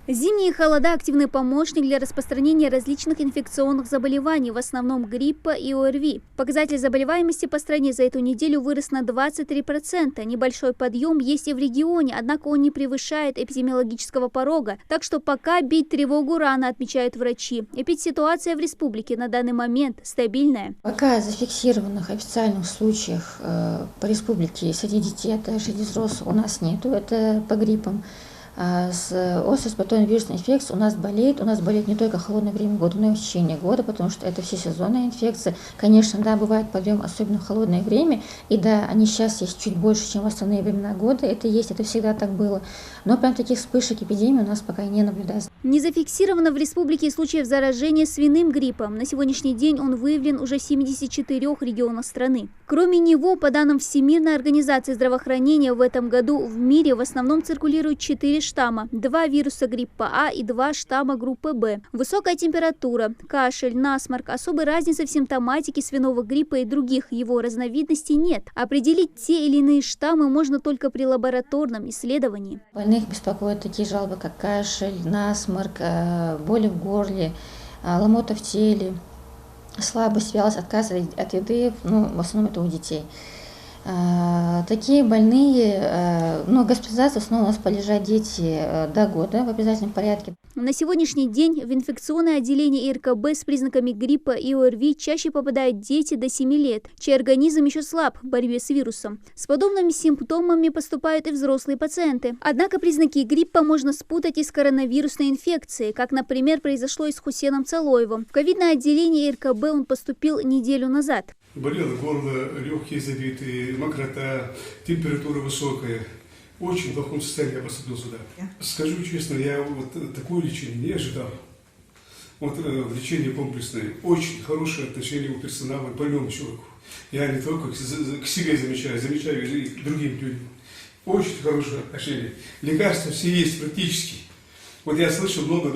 Зимние холода – активный помощник для распространения различных инфекционных заболеваний, в основном гриппа и ОРВИ. Показатель заболеваемости по стране за эту неделю вырос на 23%. Небольшой подъем есть и в регионе, однако он не превышает эпидемиологического порога. Так что пока бить тревогу рано, отмечают врачи. Эпидситуация в республике на данный момент стабильная. Пока зафиксированных официальных случаев по республике среди детей, а также среди взрослых у нас нету, это по гриппам. С острой респираторной вирусной инфекцией у нас болеет не только холодное время года, но и в течение года, потому что это всесезонная инфекция. Конечно, да, бывает подъем, особенно в холодное время, и да, они сейчас есть чуть больше, чем в остальные времена года, это есть, это всегда так было. Но прям таких вспышек эпидемии у нас пока не наблюдается. Не зафиксировано в республике случаев заражения свиным гриппом. На сегодняшний день он выявлен уже в 74 регионах страны. Кроме него, по данным Всемирной организации здравоохранения, в этом году в мире в основном циркулируют 4 штамма. 2 вируса гриппа А и 2 штамма группы Б. Высокая температура, кашель, насморк, особой разницы в симптоматике свиного гриппа и других его разновидностей нет. Определить те или иные штаммы можно только при лабораторном исследовании. Больных беспокоят такие жалобы, как кашель, насморк, боли в горле, ломота в теле, слабость, вялость, отказ от еды, в основном это у детей. Такие больные, госпитализация в основном у нас полежат дети до года в обязательном порядке. На сегодняшний день в инфекционное отделение ИРКБ с признаками гриппа и ОРВИ чаще попадают дети до 7 лет, чей организм еще слаб в борьбе с вирусом. С подобными симптомами поступают и взрослые пациенты. Однако признаки гриппа можно спутать и с коронавирусной инфекцией, как, например, произошло и с Хусеном Цалоевым. В ковидное отделение ИРКБ он поступил неделю назад. Болело горло, легкие забиты, мокрота, температура высокая. В очень плохом состоянии я поступил сюда. Скажу честно, я такое лечение не ожидал. Лечение комплексное, очень хорошее отношение у персонала к больному человеку. Я не только к себе замечаю и к другим людям. Очень хорошее отношение. Лекарства все есть практически. Я слышал много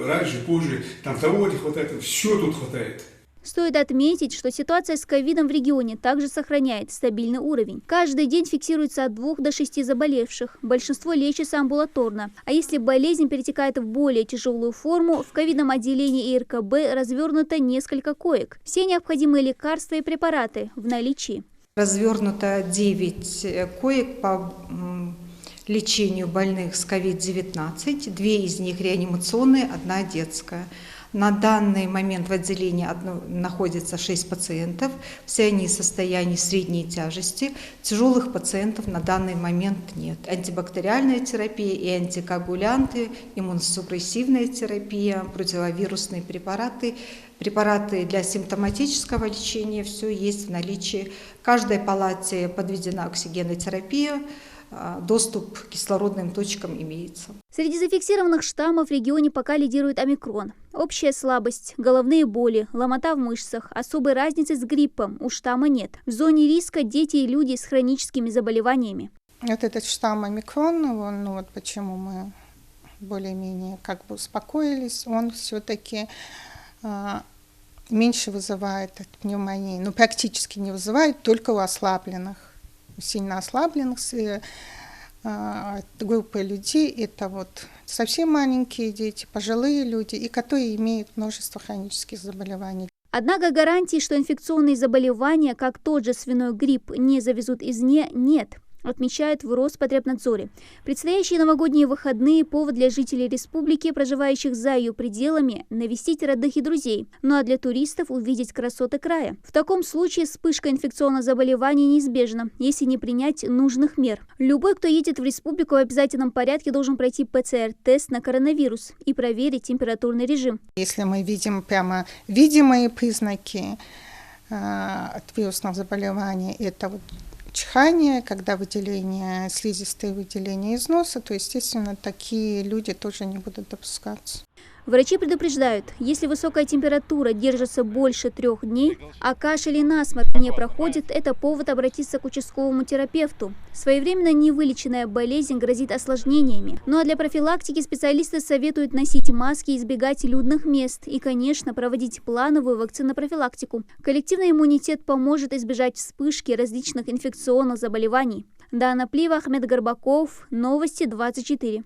раньше, позже, того не хватает, все тут хватает. Стоит отметить, что ситуация с ковидом в регионе также сохраняет стабильный уровень. Каждый день фиксируется от 2 до 6 заболевших. Большинство лечится амбулаторно. А если болезнь перетекает в более тяжелую форму, в ковидном отделении ИРКБ развернуто несколько коек. Все необходимые лекарства и препараты в наличии. Развернуто 9 коек по лечению больных с COVID-19. 2 из них реанимационные, 1 детская. На данный момент в отделении находится 6 пациентов, все они в состоянии средней тяжести, тяжелых пациентов на данный момент нет. Антибактериальная терапия и антикоагулянты, иммуносупрессивная терапия, противовирусные препараты, препараты для симптоматического лечения, все есть в наличии. В каждой палате подведена оксигенотерапия. Доступ к кислородным точкам имеется. Среди зафиксированных штаммов в регионе пока лидирует омикрон. Общая слабость, головные боли, ломота в мышцах. Особой разницы с гриппом у штамма нет. В зоне риска дети и люди с хроническими заболеваниями. Этот штамм омикрон, почему мы более-менее успокоились, он все-таки меньше вызывает пневмонии, практически не вызывает, только у ослабленных. Сильно ослабленных группы людей, это совсем маленькие дети, пожилые люди, и которые имеют множество хронических заболеваний. Однако гарантий, что инфекционные заболевания, как тот же свиной грипп, не завезут извне, нет, отмечают в Роспотребнадзоре. Предстоящие новогодние выходные – повод для жителей республики, проживающих за ее пределами, навестить родных и друзей, а для туристов увидеть красоты края. В таком случае вспышка инфекционных заболеваний неизбежна, если не принять нужных мер. Любой, кто едет в республику, в обязательном порядке должен пройти ПЦР-тест на коронавирус и проверить температурный режим. Если мы видим прямо видимые признаки от вирусного заболевания, это чихание, когда выделение слизистой, выделение из носа, то, естественно, такие люди тоже не будут допускаться. Врачи предупреждают, если высокая температура держится больше 3 дней, а кашель и насморк не проходит, это повод обратиться к участковому терапевту. Своевременно невылеченная болезнь грозит осложнениями. А для профилактики специалисты советуют носить маски, избегать людных мест и, конечно, проводить плановую вакцинопрофилактику. Коллективный иммунитет поможет избежать вспышки различных инфекционных заболеваний. Дана Плива, Ахмед Горбаков, Новости 24.